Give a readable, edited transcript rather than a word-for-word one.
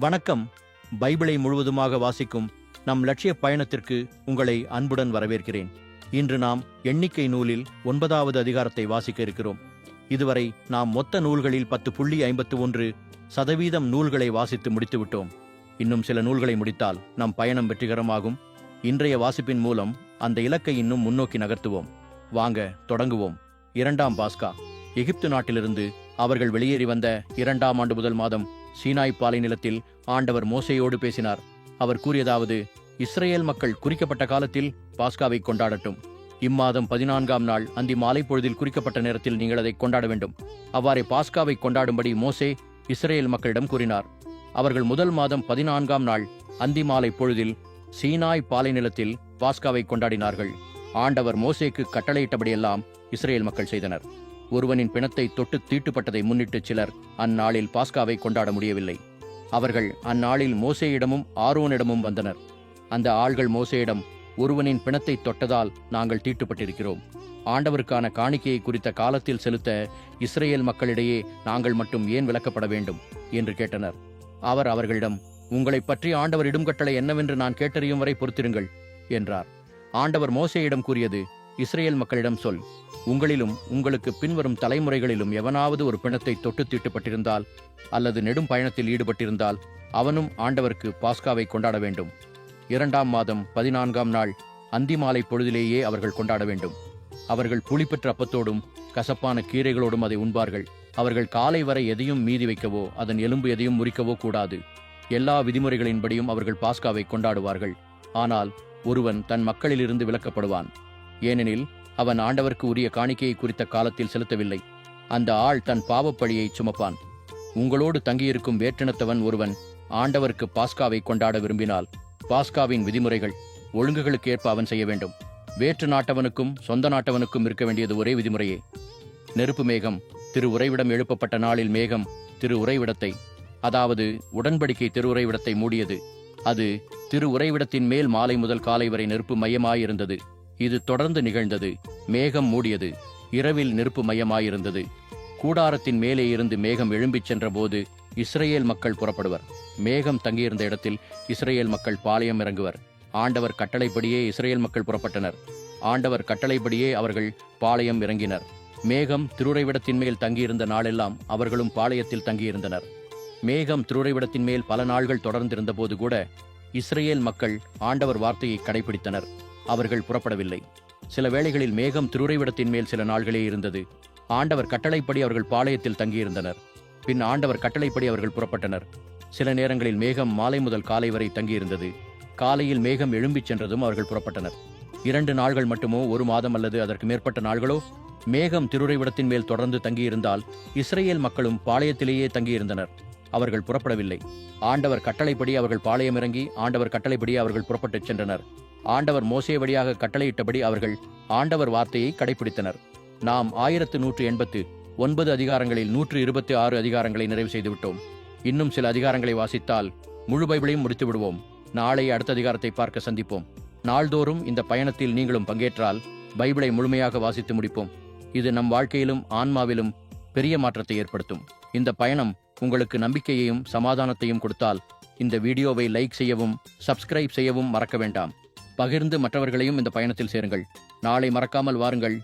வணக்கம். பைபிளை முழுவதுமாக வாசிக்கும் நம் லட்சிய பயணத்திற்கு உங்களை அன்புடன் வரவேற்கிறேன். இன்று நாம் எண்ணிக்கை நூலில் 9வது அதிகாரத்தை வாசிக்க இருக்கிறோம். இதுவரை நாம் மொத்த நூல்களில் 10.51% நூல்களை வாசித்து முடித்துவிட்டோம். இன்னும் சில நூல்களை முடித்தால் நம் பயணம் வெற்றிகரமாகும். இன்றைய வாசிப்பின் மூலம் அந்த இலக்கை இன்னும் முன்னோக்கி நகர்த்துவோம். வாங்க தொடங்குவோம். 2ஆம் பாஸ்கா. எகிப்து நாட்டிலிருந்து அவர்கள் வெளியேறி வந்த 2ஆம் ஆண்டு முதல் மாதம் சீனாய் பாலை நிலத்தில் ஆண்டவர் மோசேயோடு பேசினார். அவர் கூறியதாவது: இஸ்ரேல் மக்கள் குறிக்கப்பட்ட காலத்தில் பாஸ்காவை கொண்டாடட்டும். இம்மாதம் 14ஆம் நாள் அந்தி மாலை பொழுதில் குறிக்கப்பட்ட நேரத்தில் நீங்கள் அதை கொண்டாட வேண்டும். அவ்வாறே பாஸ்காவை கொண்டாடும்படி மோசே இஸ்ரேல் மக்களிடம் கூறினார். அவர்கள் முதல் மாதம் 14ஆம் நாள் அந்தி மாலை பொழுதில் சீனாய் பாலை நிலத்தில் பாஸ்காவை கொண்டாடினார்கள். ஆண்டவர் மோசேக்கு கட்டளையிட்டபடியெல்லாம் இஸ்ரேல் மக்கள் செய்தனர். ஒருவனின் பிணத்தை தொட்டு தீட்டுப்பட்டதை முன்னிட்டு சிலர் அந்நாளில் பாஸ்காவை கொண்டாட முடியவில்லை. அவர்கள் அந்நாளில் மோசேயிடமும் ஆரோனிடமும் வந்தனர். அந்த ஆள்கள் மோசேயிடம், ஒருவனின் பிணத்தை தொட்டதால் நாங்கள் தீட்டுப்பட்டிருக்கிறோம். ஆண்டவருக்கான காணிக்கையை குறித்த காலத்தில் செலுத்த இஸ்ரேல் மக்களிடையே நாங்கள் மட்டும் ஏன் விலக்கப்பட வேண்டும் என்று கேட்டனர். அவர் அவர்களிடம், உங்களைப் பற்றி ஆண்டவர் இடும் கட்டளை என்னவென்று நான் கேட்டறியும் வரை பொறுத்திருங்கள் என்றார். ஆண்டவர் மோசேயிடம் கூறியது: இஸ்ரேல் மக்களிடம் சொல், உங்களிலும் உங்களுக்கு பின்வரும் தலைமுறைகளிலும் எவனாவது ஒரு பிணத்தை தொட்டு தீட்டுப்பட்டிருந்தால் அல்லது நெடும் பயணத்தில் ஈடுபட்டிருந்தால் அவனும் ஆண்டவருக்கு பாஸ்காவை கொண்டாட வேண்டும். 2ஆம் மாதம் 14ஆம் நாள் அந்தி மாலை பொழுதிலேயே அவர்கள் கொண்டாட வேண்டும். அவர்கள் புளிப்பெற்ற அப்பத்தோடும் கசப்பான கீரைகளோடும் அதை உண்பார்கள். அவர்கள் காலை வரை எதையும் மீதி வைக்கவோ அதன் எலும்பு எதையும் முறிக்கவோ கூடாது. எல்லா விதிமுறைகளின்படியும் அவர்கள் பாஸ்காவை கொண்டாடுவார்கள். ஆனால் ஒருவன் தன் மக்களிலிருந்து விலக்கப்படுவான். ஏனெனில் அவன் ஆண்டவருக்கு உரிய காணிக்கையை குறித்த காலத்தில் செலுத்தவில்லை. அந்த ஆள் தன் பாவப்பழியை சுமப்பான். உங்களோடு தங்கியிருக்கும் வேற்றினத்தவன் ஒருவன் ஆண்டவருக்கு பாஸ்காவை கொண்டாட விரும்பினால் பாஸ்காவின் விதிமுறைகள் ஒழுங்குகளுக்கு ஏற்ப அவன் செய்ய வேண்டும். வேற்று நாட்டவனுக்கும் சொந்த நாட்டவனுக்கும் இருக்க வேண்டியது ஒரே விதிமுறையே. நெருப்பு மேகம் திரு உறைவிடம் எழுப்பப்பட்ட நாளில் மேகம் திரு உறைவிடத்தை, அதாவது உடன்படிக்கை திரு உறைவிடத்தை மூடியது. அது திரு உறைவிடத்தின் மேல் மாலை முதல் காலை வரை நெருப்பு மையமாயிருந்தது. இது தொடர்ந்து நிகழ்ந்தது. மேகம் மூடியது. இரவில் நெருப்பு மையமாயிருந்தது. கூடாரத்தின் மேலே இருந்து மேகம் எழும்பிச் சென்ற போது இஸ்ரேல் மக்கள் புறப்படுவர். மேகம் தங்கியிருந்த இடத்தில் இஸ்ரேல் மக்கள் பாளையம் இறங்குவர். ஆண்டவர் கட்டளைப்படியே இஸ்ரேல் மக்கள் புறப்பட்டனர். ஆண்டவர் கட்டளைப்படியே அவர்கள் பாளையம் இறங்கினர். மேகம் திருவுறைவிடத்தின் மேல் தங்கியிருந்த நாளெல்லாம் அவர்களும் பாளையத்தில் தங்கியிருந்தனர். மேகம் திருவுறைவிடத்தின் மேல் பல நாள்கள் தொடர்ந்திருந்த போது கூட இஸ்ரேல் மக்கள் ஆண்டவர் வார்த்தையை கடைபிடித்தனர். அவர்கள் புறப்படவில்லை. சில வேளைகளில் மேகம் திருவுறைவிடத்தின் மேல் சில நாள்களே இருந்தது. ஆண்டவர் கட்டளைப்படி அவர்கள் பாளையத்தில் தங்கியிருந்தனர். பின் ஆண்டவர் கட்டளைப்படி அவர்கள் புறப்பட்டனர். சில நேரங்களில் மேகம் மாலை முதல் காலை வரை தங்கியிருந்தது. காலையில் மேகம் எழும்பிச் சென்றதும் அவர்கள் புறப்பட்டனர். 2 நாள்கள் மட்டுமோ, 1 மாதம் அல்லது அதற்கு மேற்பட்ட நாள்களோ மேகம் திருவுறைவிடத்தின் மேல் தொடர்ந்து தங்கியிருந்தால் இஸ்ரேல் மக்களும் பாளையத்திலேயே தங்கியிருந்தனர். அவர்கள் புறப்படவில்லை. ஆண்டவர் கட்டளைப்படி அவர்கள் பாளையம் இறங்கி ஆண்டவர் கட்டளைப்படி அவர்கள் புறப்பட்டுச் சென்றனர். ஆண்டவர் மோசே வழியாக கட்டளையிட்டபடி அவர்கள் ஆண்டவர் வார்த்தையை கடைபிடித்தனர். நாம் 1189 அதிகாரங்களில் 126 அதிகாரங்களை நிறைவு செய்துவிட்டோம். இன்னும் சில அதிகாரங்களை வாசித்தால் முழு பைபிளையும் முடித்து விடுவோம். நாளை அடுத்த அதிகாரத்தை பார்க்க சந்திப்போம். நாள்தோறும் இந்த பயணத்தில் நீங்களும் பங்கேற்றால் பைபிளை முழுமையாக வாசித்து முடிப்போம். இது நம் வாழ்க்கையிலும் ஆன்மாவிலும் பெரிய மாற்றத்தை ஏற்படுத்தும். இந்த பயணம் உங்களுக்கு நம்பிக்கையையும் சமாதானத்தையும் கொடுத்தால் இந்த வீடியோவை லைக் செய்யவும் சப்ஸ்கிரைப் செய்யவும் மறக்க வேண்டாம். பகிர்ந்து மற்றவர்களையும் இந்த பயணத்தில் சேருங்கள். நாளை மறக்காமல் வாருங்கள்.